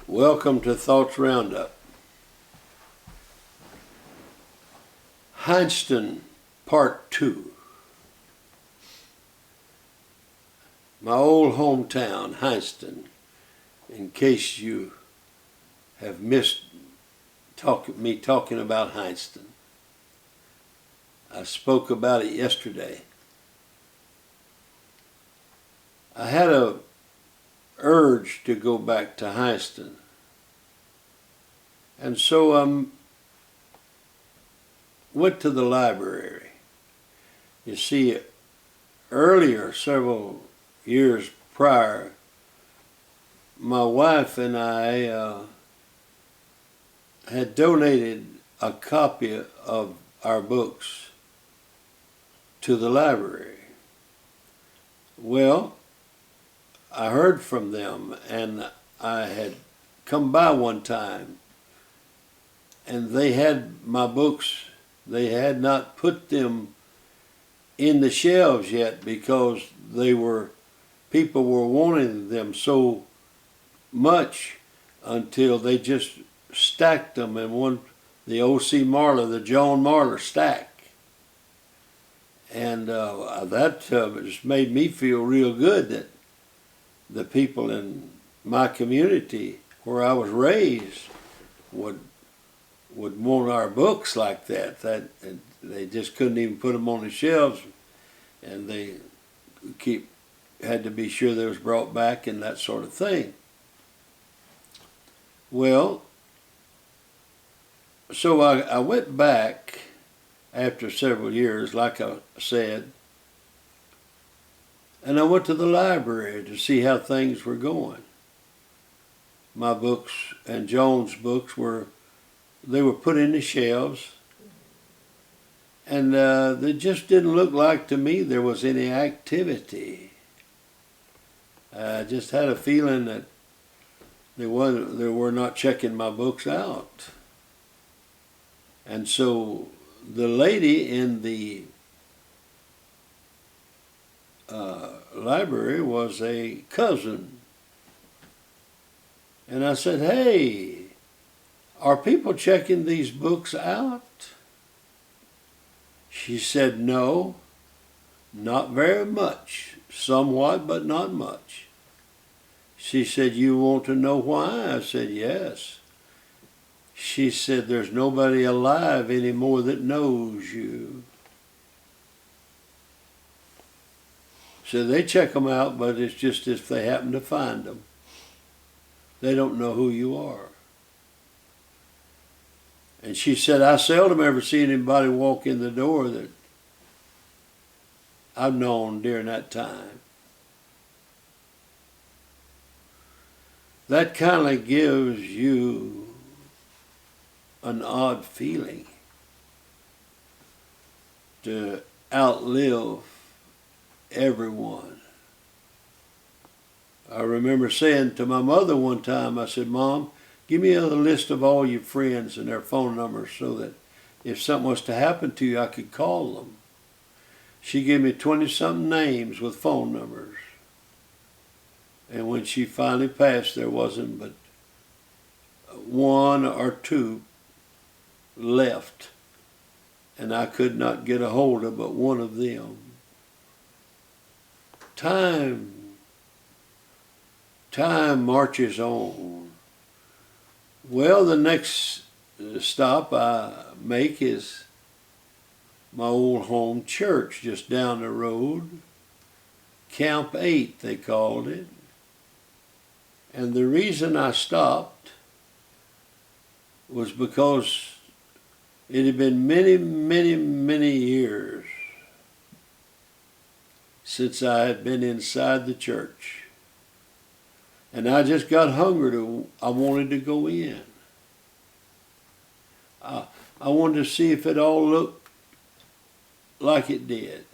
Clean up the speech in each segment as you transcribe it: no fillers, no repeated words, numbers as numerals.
Welcome to Thoughts Roundup. Heinston, Part 2. My old hometown, Heinston, in case you have missed me talking about Heinston. I spoke about it yesterday. I had a urge to go back to Heinston. And so I went to the library. You see, earlier, several years prior, my wife and I had donated a copy of our books to the library. Well, I heard from them, and I had come by one time, and they had my books. They had not put them in the shelves yet because people were wanting them so much until they just stacked them in the O.C. Marler, the John Marler stack. And that just made me feel real good that the people in my community where I was raised would want our books like that. And they just couldn't even put them on the shelves, and they had to be sure they was brought back and that sort of thing. Well, so I went back after several years, like I said, and I went to the library to see how things were going. My books and Joan's books were put in the shelves, and they just didn't look like to me there was any activity. I just had a feeling that they were not checking my books out. And so the lady in the library was a cousin. And I said, "Hey, are people checking these books out?" She said, "No, not very much. Somewhat, but not much." She said, "You want to know why?" I said, "Yes." She said, "There's nobody alive anymore that knows you." So they check them out, but it's just if they happen to find them. They don't know who you are. And she said, "I seldom ever see anybody walk in the door that I've known during that time." That kind of gives you an odd feeling to outlive everyone. I remember saying to my mother one time, I said, "Mom, give me a list of all your friends and their phone numbers so that if something was to happen to you, I could call them." She gave me 20-something names with phone numbers. And when she finally passed, there wasn't but one or two left. And I could not get a hold of but one of them. Time marches on. Well, the next stop I make is my old home church just down the road. Camp 8, they called it. And the reason I stopped was because it had been many, many, many years since I had been inside the church. And I just got hungry. I wanted to go in. I wanted to see if it all looked like it did.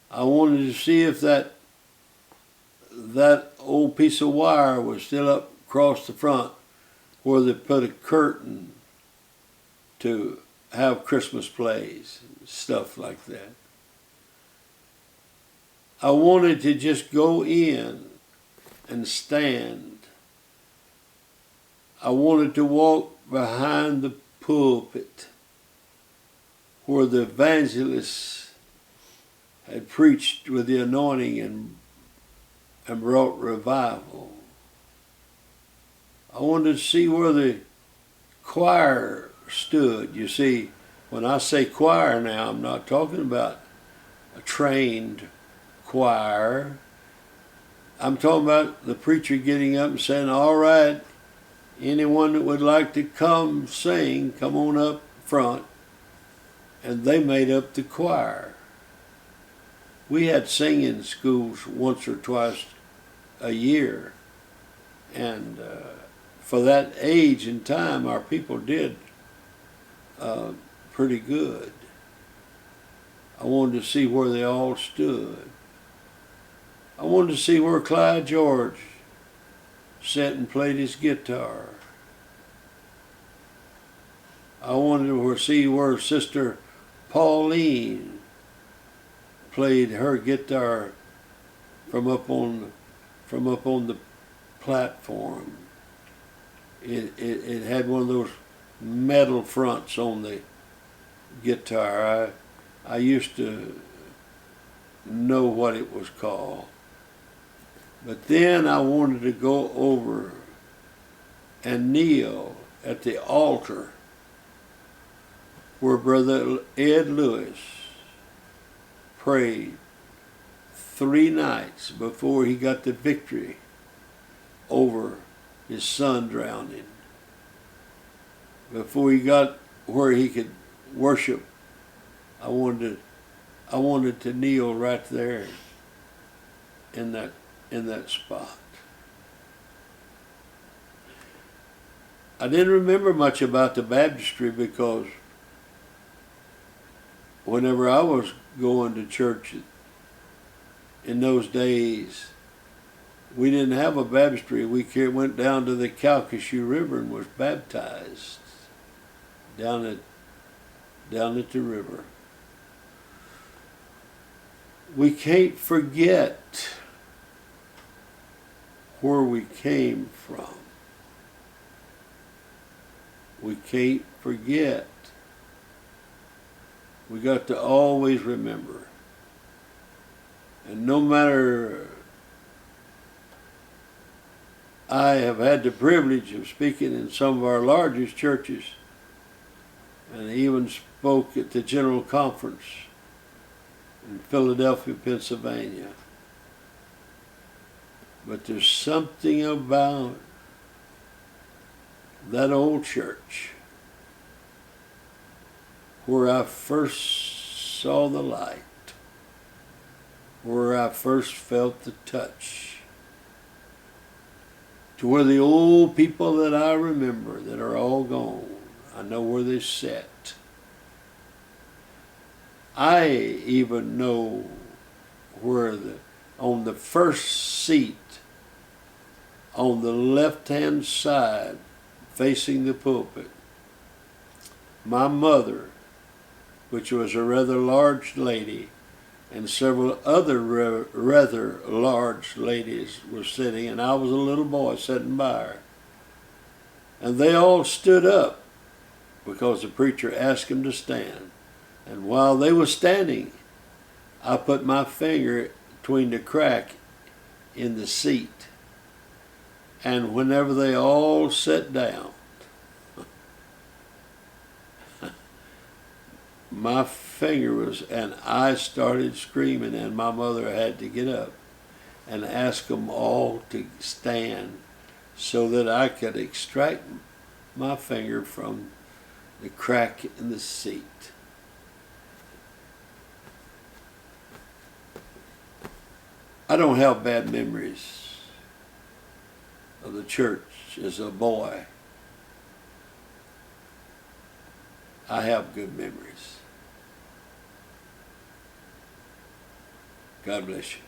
I wanted to see if that old piece of wire was still up across the front where they put a curtain to have Christmas plays, stuff like that. I wanted to just go in and stand I wanted to walk behind the pulpit where the evangelists had preached with the anointing and brought revival. I wanted to see where the choir stood. You see, when I say choir now, I'm not talking about a trained choir. I'm talking about the preacher getting up and saying, all right, anyone that would like to come sing, come on up front. And they made up the choir. We had singing schools once or twice a year. And for that age and time, our people did pretty good. I wanted to see where they all stood. I wanted to see where Clyde George sat and played his guitar. I wanted to see where Sister Pauline played her guitar from up on the platform. It had one of those metal fronts on the guitar. I used to know what it was called. But then I wanted to go over and kneel at the altar where Brother Ed Lewis prayed 3 nights before he got the victory over his son drowning. Before he got where he could worship, I wanted to kneel right there in that spot. I didn't remember much about the baptistry because whenever I was going to church in those days, we didn't have a baptistry. We went down to the Calcasieu River and was baptized down at the river. We can't forget where we came from. We can't forget. We got to always remember. And no matter, I have had the privilege of speaking in some of our largest churches, and I even spoke at the General Conference in Philadelphia, Pennsylvania. But there's something about that old church where I first saw the light, where I first felt the touch, to where the old people that I remember that are all gone, I know where they sat. I even know where on the first seat on the left-hand side facing the pulpit, my mother, which was a rather large lady, and several other rather large ladies were sitting, and I was a little boy sitting by her. And they all stood up because the preacher asked them to stand. And while they were standing, I put my finger between the crack in the seat. And whenever they all sat down, my finger was, and I started screaming, and my mother had to get up and ask them all to stand so that I could extract my finger from the crack in the seat. I don't have bad memories of the church as a boy. I have good memories. God bless you.